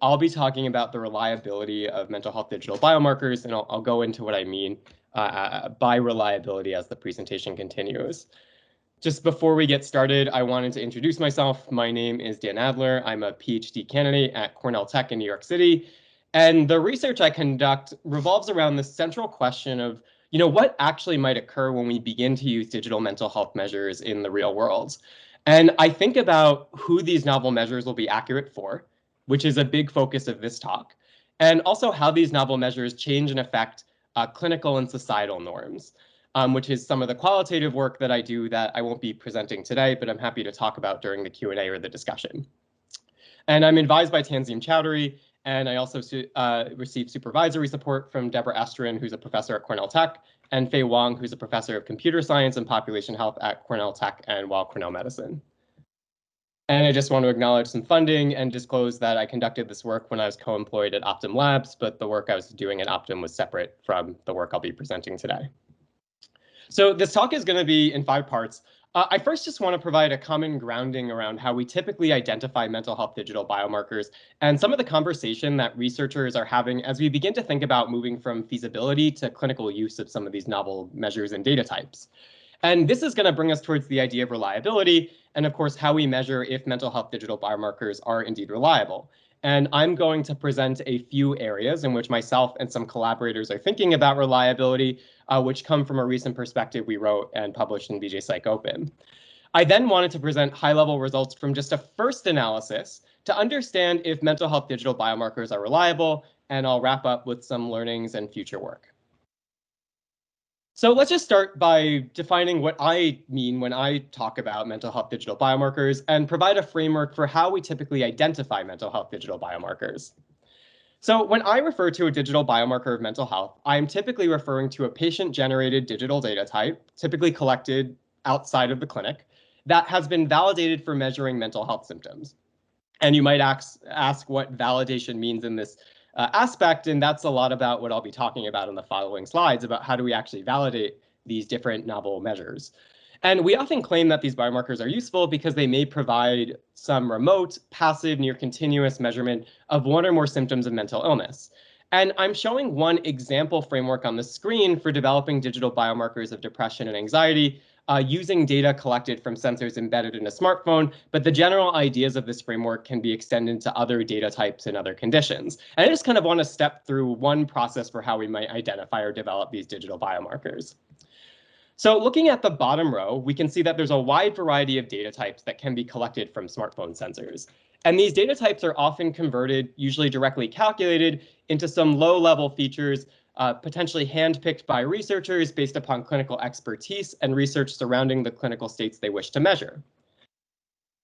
I'll be talking about the reliability of mental health digital biomarkers, and I'll go into what I mean by reliability as the presentation continues. Just before we get started, I wanted to introduce myself. My name is Dan Adler. I'm a PhD candidate at Cornell Tech in New York City. And the research I conduct revolves around the central question of, what actually might occur when we begin to use digital mental health measures in the real world. And I think about who these novel measures will be accurate for, which is a big focus of this talk, and also how these novel measures change and affect clinical and societal norms. Which is some of the qualitative work that I do that I won't be presenting today, but I'm happy to talk about during the Q&A or the discussion. And I'm advised by Tanzim Chowdhury, and I also received supervisory support from Deborah Estrin, who's a professor at Cornell Tech, and Fei Wang, who's a professor of computer science and population health at Cornell Tech and Weill Cornell Medicine. And I just want to acknowledge some funding and disclose that I conducted this work when I was co-employed at Optum Labs, but the work I was doing at Optum was separate from the work I'll be presenting today. So this talk is going to be in 5 parts. I first just want to provide a common grounding around how we typically identify mental health digital biomarkers and some of the conversation that researchers are having as we begin to think about moving from feasibility to clinical use of some of these novel measures and data types. And this is going to bring us towards the idea of reliability and, of course, how we measure if mental health digital biomarkers are indeed reliable. And I'm going to present a few areas in which myself and some collaborators are thinking about reliability, which come from a recent perspective we wrote and published in BJ Psych Open. I then wanted to present high-level results from just a first analysis to understand if mental health digital biomarkers are reliable, and I'll wrap up with some learnings and future work. So let's just start by defining what I mean when I talk about mental health digital biomarkers and provide a framework for how we typically identify mental health digital biomarkers. So when I refer to a digital biomarker of mental health, I'm typically referring to a patient-generated digital data type, typically collected outside of the clinic, that has been validated for measuring mental health symptoms. And you might ask what validation means in this aspect, and that's a lot about what I'll be talking about in the following slides about how do we actually validate these different novel measures. And we often claim that these biomarkers are useful because they may provide some remote, passive, near continuous measurement of one or more symptoms of mental illness. And I'm showing one example framework on the screen for developing digital biomarkers of depression and anxiety using data collected from sensors embedded in a smartphone, but the general ideas of this framework can be extended to other data types and other conditions. And I just kind of want to step through one process for how we might identify or develop these digital biomarkers. So looking at the bottom row, we can see that there's a wide variety of data types that can be collected from smartphone sensors. And these data types are often converted, usually directly calculated, into some low-level features potentially handpicked by researchers based upon clinical expertise and research surrounding the clinical states they wish to measure.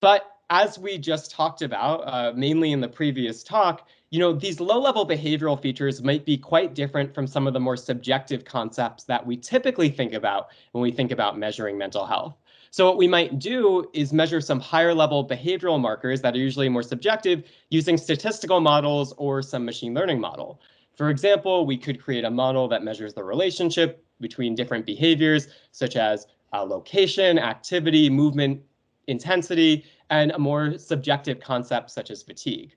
But as we just talked about, mainly in the previous talk, these low-level behavioral features might be quite different from some of the more subjective concepts that we typically think about when we think about measuring mental health. So what we might do is measure some higher-level behavioral markers that are usually more subjective using statistical models or some machine learning model. For example, we could create a model that measures the relationship between different behaviors, such as location, activity, movement, intensity, and a more subjective concept such as fatigue.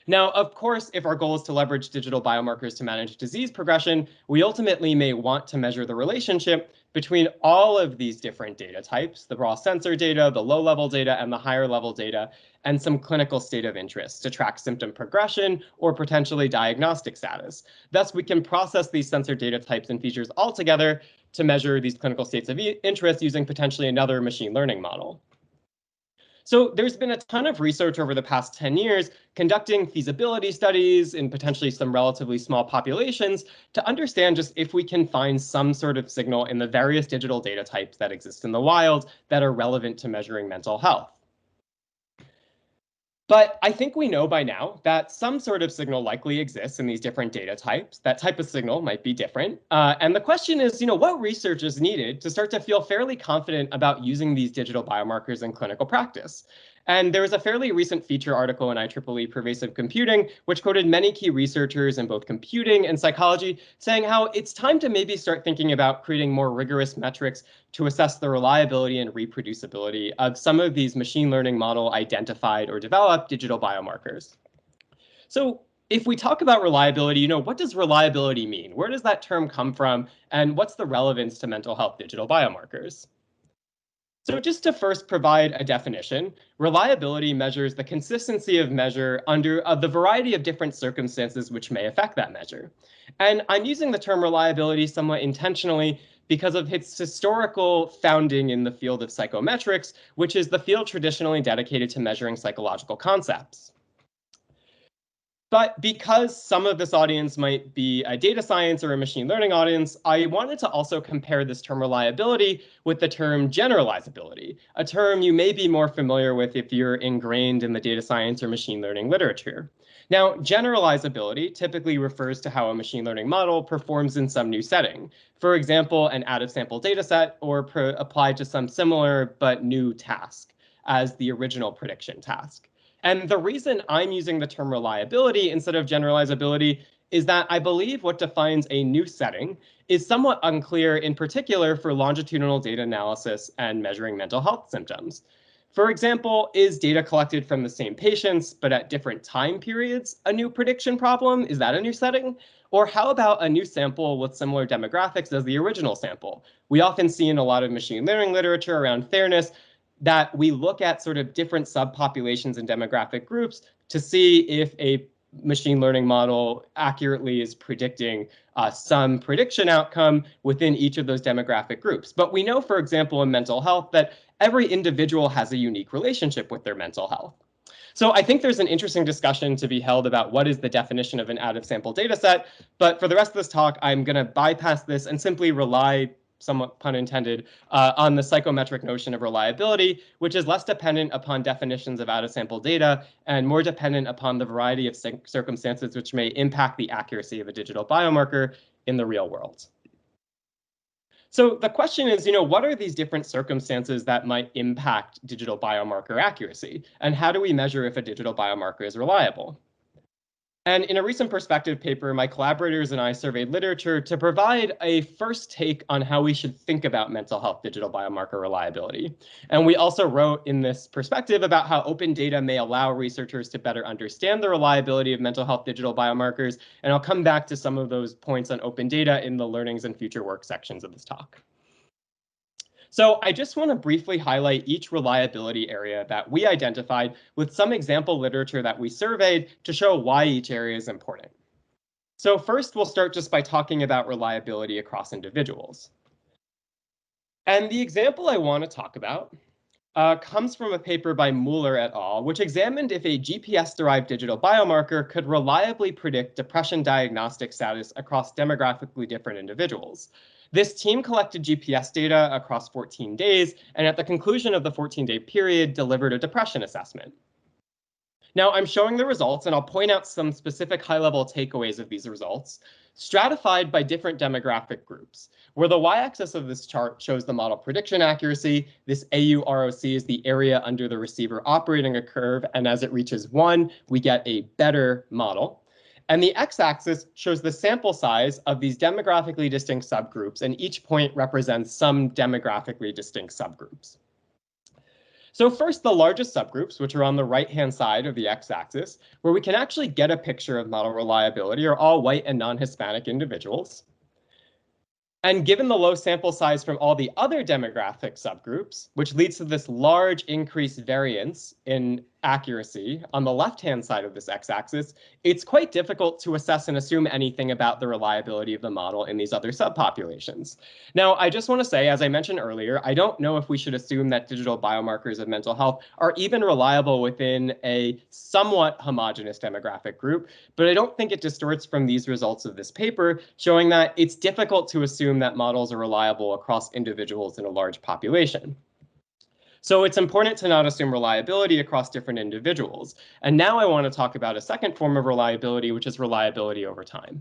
Now, of course, if our goal is to leverage digital biomarkers to manage disease progression, we ultimately may want to measure the relationship between all of these different data types, the raw sensor data, the low-level data, and the higher-level data, and some clinical state of interest to track symptom progression or potentially diagnostic status. Thus, we can process these sensor data types and features all together to measure these clinical states of interest using potentially another machine learning model. So there's been a ton of research over the past 10 years conducting feasibility studies in potentially some relatively small populations to understand just if we can find some sort of signal in the various digital data types that exist in the wild that are relevant to measuring mental health. But I think we know by now that some sort of signal likely exists in these different data types. That type of signal might be different. And the question is, what research is needed to start to feel fairly confident about using these digital biomarkers in clinical practice? And there was a fairly recent feature article in IEEE Pervasive Computing, which quoted many key researchers in both computing and psychology, saying how it's time to maybe start thinking about creating more rigorous metrics to assess the reliability and reproducibility of some of these machine learning model identified or developed digital biomarkers. So if we talk about reliability, what does reliability mean? Where does that term come from? And what's the relevance to mental health digital biomarkers? So just to first provide a definition, reliability measures the consistency of measure under the variety of different circumstances which may affect that measure. And I'm using the term reliability somewhat intentionally because of its historical founding in the field of psychometrics, which is the field traditionally dedicated to measuring psychological concepts. But because some of this audience might be a data science or a machine learning audience, I wanted to also compare this term reliability with the term generalizability, a term you may be more familiar with if you're ingrained in the data science or machine learning literature. Now, generalizability typically refers to how a machine learning model performs in some new setting. For example, an out-of-sample dataset or applied to some similar but new task as the original prediction task. And the reason I'm using the term reliability instead of generalizability is that I believe what defines a new setting is somewhat unclear, in particular for longitudinal data analysis and measuring mental health symptoms. For example, is data collected from the same patients but at different time periods a new prediction problem? Is that a new setting? Or how about a new sample with similar demographics as the original sample? We often see in a lot of machine learning literature around fairness that we look at sort of different subpopulations and demographic groups to see if a machine learning model accurately is predicting some prediction outcome within each of those demographic groups. But we know, for example, in mental health that every individual has a unique relationship with their mental health. So I think there's an interesting discussion to be held about what is the definition of an out-of-sample data set. But for the rest of this talk, I'm going to bypass this and simply rely, somewhat pun intended, on the psychometric notion of reliability, which is less dependent upon definitions of out-of-sample data and more dependent upon the variety of circumstances which may impact the accuracy of a digital biomarker in the real world. So the question is, what are these different circumstances that might impact digital biomarker accuracy? And how do we measure if a digital biomarker is reliable? And in a recent perspective paper, my collaborators and I surveyed literature to provide a first take on how we should think about mental health digital biomarker reliability. And we also wrote in this perspective about how open data may allow researchers to better understand the reliability of mental health digital biomarkers. And I'll come back to some of those points on open data in the learnings and future work sections of this talk. So I just want to briefly highlight each reliability area that we identified with some example literature that we surveyed to show why each area is important. So first, we'll start just by talking about reliability across individuals. And the example I want to talk about comes from a paper by Mueller et al., which examined if a GPS-derived digital biomarker could reliably predict depression diagnostic status across demographically different individuals. This team collected GPS data across 14 days, and at the conclusion of the 14-day period, delivered a depression assessment. Now, I'm showing the results, and I'll point out some specific high-level takeaways of these results, stratified by different demographic groups, where the y-axis of this chart shows the model prediction accuracy. This AUROC is the area under the receiver operating a curve, and as it reaches 1, we get a better model. And the x-axis shows the sample size of these demographically distinct subgroups, and each point represents some demographically distinct subgroups. So first, the largest subgroups, which are on the right-hand side of the x-axis, where we can actually get a picture of model reliability, are all white and non-Hispanic individuals. And given the low sample size from all the other demographic subgroups, which leads to this large increased variance in accuracy on the left-hand side of this x-axis, it's quite difficult to assess and assume anything about the reliability of the model in these other subpopulations. Now, I just want to say, as I mentioned earlier, I don't know if we should assume that digital biomarkers of mental health are even reliable within a somewhat homogeneous demographic group, but I don't think it distorts from these results of this paper, showing that it's difficult to assume that models are reliable across individuals in a large population. So it's important to not assume reliability across different individuals. And now I want to talk about a second form of reliability, which is reliability over time.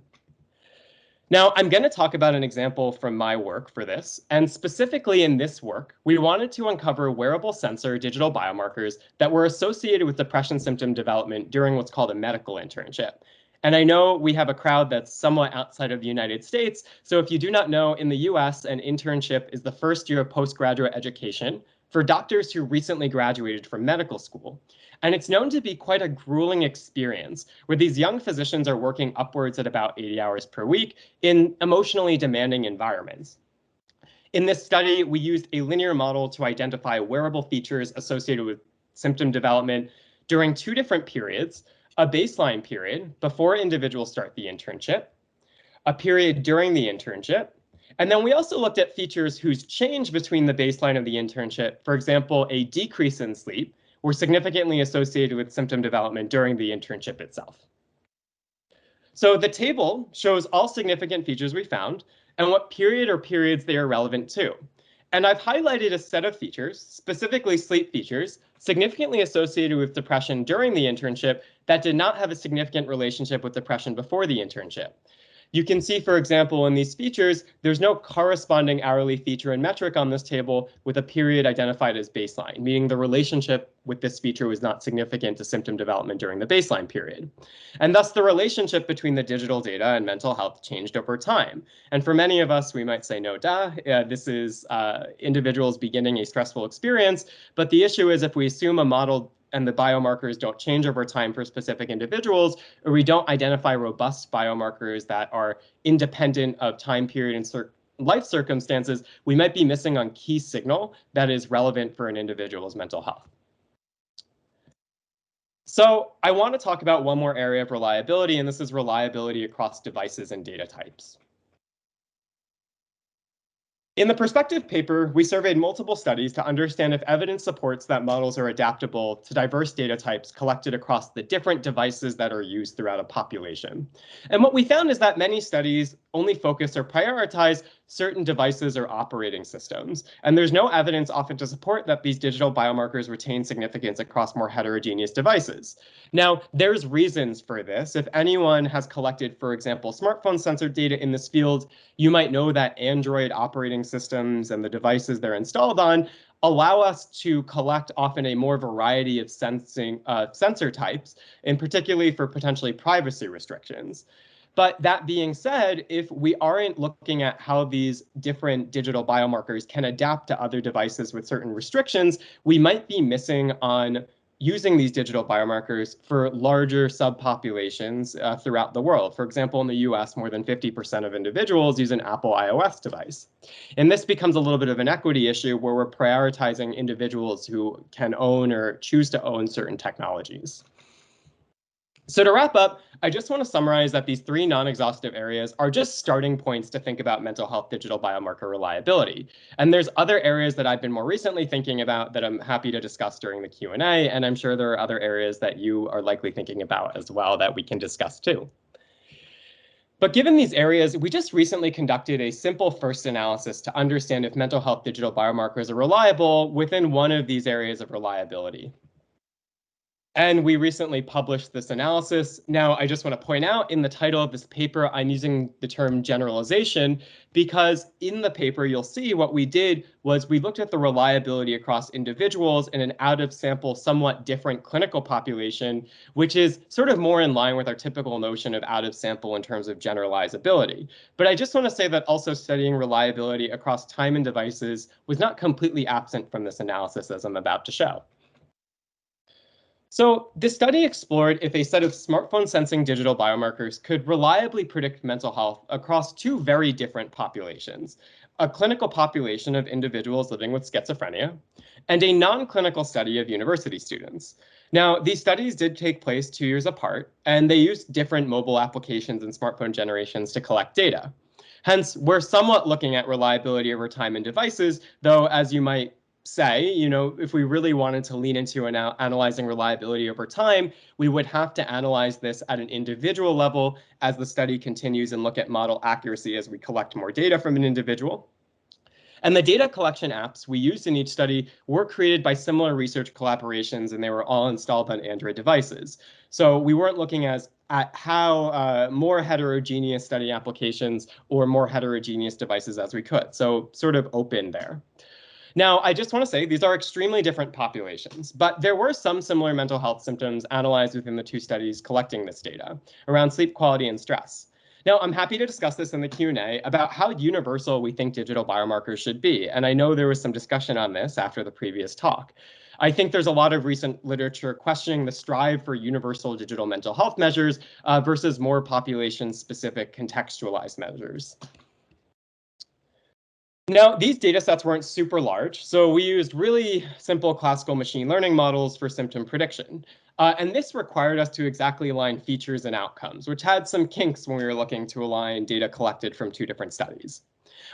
Now, I'm going to talk about an example from my work for this. And specifically in this work, we wanted to uncover wearable sensor digital biomarkers that were associated with depression symptom development during what's called a medical internship. And I know we have a crowd that's somewhat outside of the United States. So if you do not know, in the US, an internship is the first year of postgraduate education for doctors who recently graduated from medical school. And it's known to be quite a grueling experience where these young physicians are working upwards at about 80 hours per week in emotionally demanding environments. In this study, we used a linear model to identify wearable features associated with symptom development during two different periods, a baseline period before individuals start the internship, a period during the internship, and then we also looked at features whose change between the baseline of the internship, for example, a decrease in sleep, were significantly associated with symptom development during the internship itself. So the table shows all significant features we found and what period or periods they are relevant to. And I've highlighted a set of features, specifically sleep features, significantly associated with depression during the internship that did not have a significant relationship with depression before the internship. You can see, for example, in these features, there's no corresponding hourly feature and metric on this table with a period identified as baseline, meaning the relationship with this feature was not significant to symptom development during the baseline period. And thus the relationship between the digital data and mental health changed over time. And for many of us, we might say, no, duh, this is individuals beginning a stressful experience. But the issue is if we assume a model and the biomarkers don't change over time for specific individuals, or we don't identify robust biomarkers that are independent of time period and life circumstances, we might be missing on key signal that is relevant for an individual's mental health. So I want to talk about one more area of reliability, and this is reliability across devices and data types. In the perspective paper, we surveyed multiple studies to understand if evidence supports that models are adaptable to diverse data types collected across the different devices that are used throughout a population. And what we found is that many studies only focus or prioritize certain devices or operating systems. And there's no evidence often to support that these digital biomarkers retain significance across more heterogeneous devices. Now, there's reasons for this. If anyone has collected, for example, smartphone sensor data in this field, you might know that Android operating systems and the devices they're installed on allow us to collect often a more variety of sensor types, and particularly for potentially privacy restrictions. But that being said, if we aren't looking at how these different digital biomarkers can adapt to other devices with certain restrictions, we might be missing on using these digital biomarkers for larger subpopulations throughout the world. For example, in the US, more than 50% of individuals use an Apple iOS device. And this becomes a little bit of an equity issue where we're prioritizing individuals who can own or choose to own certain technologies. So to wrap up, I just want to summarize that these three non-exhaustive areas are just starting points to think about mental health digital biomarker reliability. And there's other areas that I've been more recently thinking about that I'm happy to discuss during the Q&A, and I'm sure there are other areas that you are likely thinking about as well that we can discuss too. But given these areas, we just recently conducted a simple first analysis to understand if mental health digital biomarkers are reliable within one of these areas of reliability. And we recently published this analysis. Now, I just want to point out in the title of this paper, I'm using the term generalization because in the paper, you'll see what we did was we looked at the reliability across individuals in an out of sample, somewhat different clinical population, which is sort of more in line with our typical notion of out of sample in terms of generalizability. But I just want to say that also studying reliability across time and devices was not completely absent from this analysis, as I'm about to show. So this study explored if a set of smartphone sensing digital biomarkers could reliably predict mental health across two very different populations, a clinical population of individuals living with schizophrenia and a non-clinical study of university students. Now, these studies did take place 2 years apart, and they used different mobile applications and smartphone generations to collect data. Hence, we're somewhat looking at reliability over time in devices, though, as you might say, if we really wanted to lean into analyzing reliability over time, we would have to analyze this at an individual level as the study continues and look at model accuracy as we collect more data from an individual. And the data collection apps we used in each study were created by similar research collaborations, and they were all installed on Android devices. So we weren't looking at how more heterogeneous study applications or more heterogeneous devices as we could. So sort of open there. Now, I just want to say these are extremely different populations, but there were some similar mental health symptoms analyzed within the two studies collecting this data around sleep quality and stress. Now, I'm happy to discuss this in the Q&A about how universal we think digital biomarkers should be, and I know there was some discussion on this after the previous talk. I think there's a lot of recent literature questioning the strive for universal digital mental health measures versus more population-specific contextualized measures. Now, these data sets weren't super large, so we used really simple classical machine learning models for symptom prediction. And this required us to exactly align features and outcomes, which had some kinks when we were looking to align data collected from two different studies.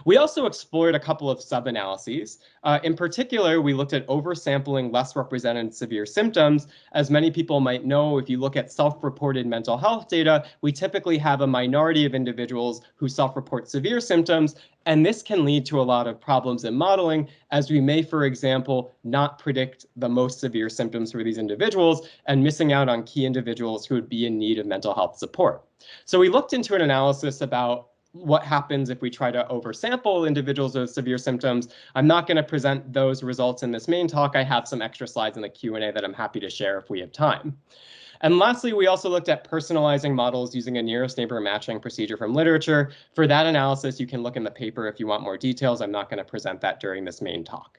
We also explored a couple of sub-analyses. In particular, we looked at oversampling less represented severe symptoms. As many people might know, if you look at self-reported mental health data, we typically have a minority of individuals who self-report severe symptoms, and this can lead to a lot of problems in modeling, as we may, for example, not predict the most severe symptoms for these individuals and missing out on key individuals who would be in need of mental health support. So we looked into an analysis about what happens if we try to oversample individuals with severe symptoms. I'm not going to present those results in this main talk. I have some extra slides in the Q&A that I'm happy to share if we have time. And lastly, we also looked at personalizing models using a nearest neighbor matching procedure from literature. For that analysis, you can look in the paper if you want more details. I'm not going to present that during this main talk.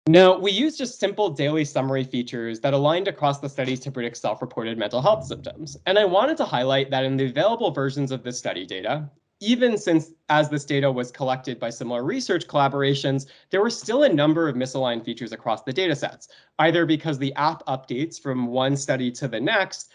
Now, we used just simple daily summary features that aligned across the studies to predict self-reported mental health symptoms. And I wanted to highlight that in the available versions of this study data, even since as this data was collected by similar research collaborations, there were still a number of misaligned features across the data sets, either because the app updates from one study to the next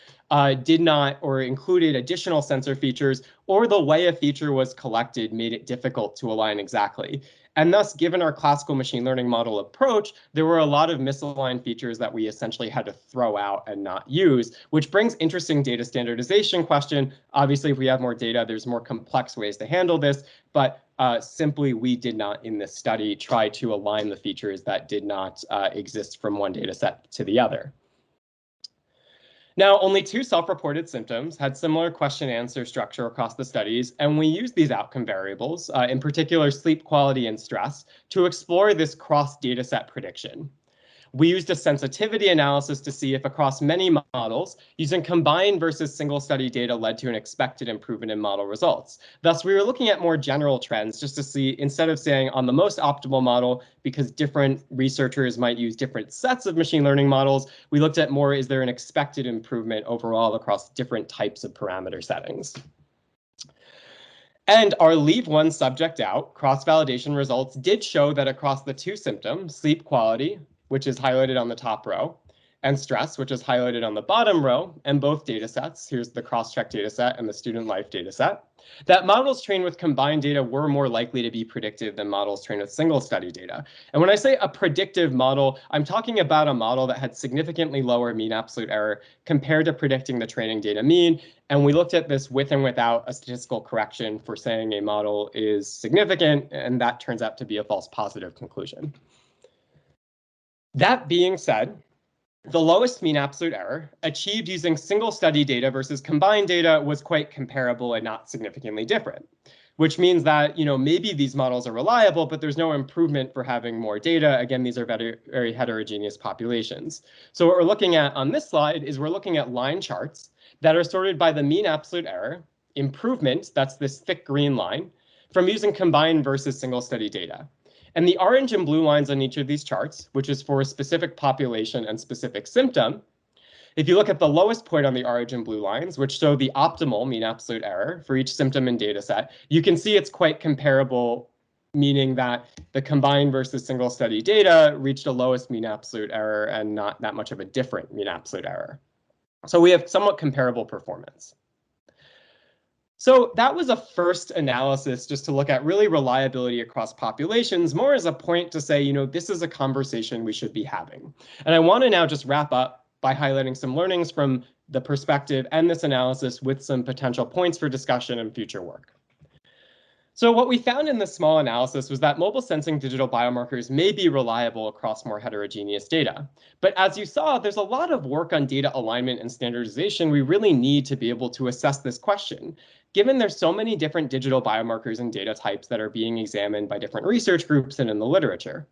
did not or included additional sensor features, or the way a feature was collected made it difficult to align exactly. And thus, given our classical machine learning model approach, there were a lot of misaligned features that we essentially had to throw out and not use, which brings interesting data standardization question. Obviously, if we have more data, there's more complex ways to handle this, but simply we did not in this study try to align the features that did not exist from one data set to the other. Now, only 2 self-reported symptoms had similar question-answer structure across the studies, and we used these outcome variables, in particular sleep quality and stress, to explore this cross-dataset prediction. We used a sensitivity analysis to see if across many models, using combined versus single study data led to an expected improvement in model results. Thus, we were looking at more general trends just to see, instead of saying on the most optimal model, because different researchers might use different sets of machine learning models, we looked at more, is there an expected improvement overall across different types of parameter settings? And our leave one subject out cross-validation results did show that across the 2 symptoms, sleep quality, which is highlighted on the top row, and stress, which is highlighted on the bottom row, and both data sets, here's the cross-check data set and the student life data set, that models trained with combined data were more likely to be predictive than models trained with single study data. And when I say a predictive model, I'm talking about a model that had significantly lower mean absolute error compared to predicting the training data mean. And we looked at this with and without a statistical correction for saying a model is significant, and that turns out to be a false positive conclusion. That being said, the lowest mean absolute error achieved using single study data versus combined data was quite comparable and not significantly different, which means that, maybe these models are reliable, but there's no improvement for having more data. Again, these are very, very heterogeneous populations. So what we're looking at on this slide is we're looking at line charts that are sorted by the mean absolute error, improvement, that's this thick green line, from using combined versus single study data. And the orange and blue lines on each of these charts, which is for a specific population and specific symptom, if you look at the lowest point on the orange and blue lines, which show the optimal mean absolute error for each symptom and data set, you can see it's quite comparable, meaning that the combined versus single study data reached a lowest mean absolute error and not that much of a different mean absolute error. So we have somewhat comparable performance. So that was a first analysis just to look at really reliability across populations, more as a point to say, this is a conversation we should be having. And I want to now just wrap up by highlighting some learnings from the perspective and this analysis with some potential points for discussion and future work. So what we found in this small analysis was that mobile sensing digital biomarkers may be reliable across more heterogeneous data. But as you saw, there's a lot of work on data alignment and standardization we really need to be able to assess this question, given there's so many different digital biomarkers and data types that are being examined by different research groups and in the literature.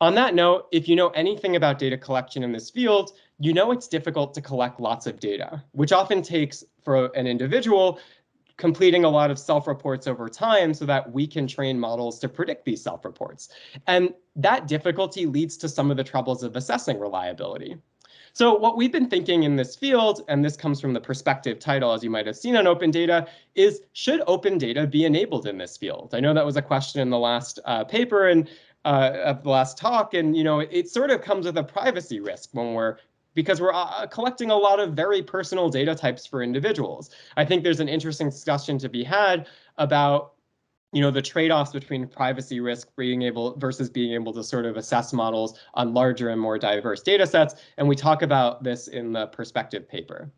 On that note, if you know anything about data collection in this field, you know it's difficult to collect lots of data, which often takes, for an individual, completing a lot of self-reports over time so that we can train models to predict these self-reports. And that difficulty leads to some of the troubles of assessing reliability. So what we've been thinking in this field, and this comes from the perspective title, as you might have seen on open data, is should open data be enabled in this field? I know that was a question in the last paper and of the last talk, and it sort of comes with a privacy risk because we're collecting a lot of very personal data types for individuals. I think there's an interesting discussion to be had about the trade-offs between privacy risk versus being able to sort of assess models on larger and more diverse data sets. And we talk about this in the perspective paper.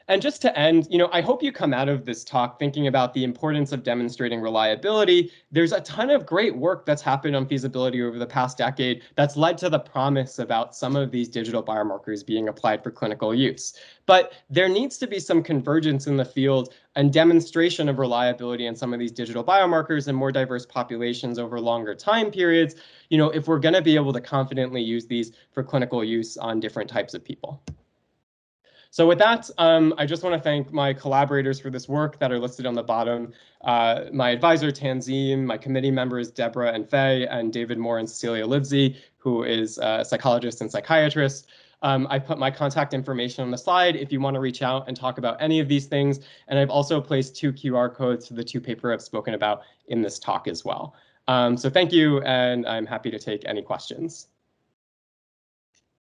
And just to end, I hope you come out of this talk thinking about the importance of demonstrating reliability. There's a ton of great work that's happened on feasibility over the past decade that's led to the promise about some of these digital biomarkers being applied for clinical use. But there needs to be some convergence in the field and demonstration of reliability in some of these digital biomarkers in more diverse populations over longer time periods, if we're going to be able to confidently use these for clinical use on different types of people. So with that, I just want to thank my collaborators for this work that are listed on the bottom. My advisor, Tanzim, my committee members, Deborah and Faye, and David Moore and Cecilia Livesey, who is a psychologist and psychiatrist. I put my contact information on the slide if you want to reach out and talk about any of these things. And I've also placed 2 QR codes to the 2 papers I've spoken about in this talk as well. So thank you, and I'm happy to take any questions.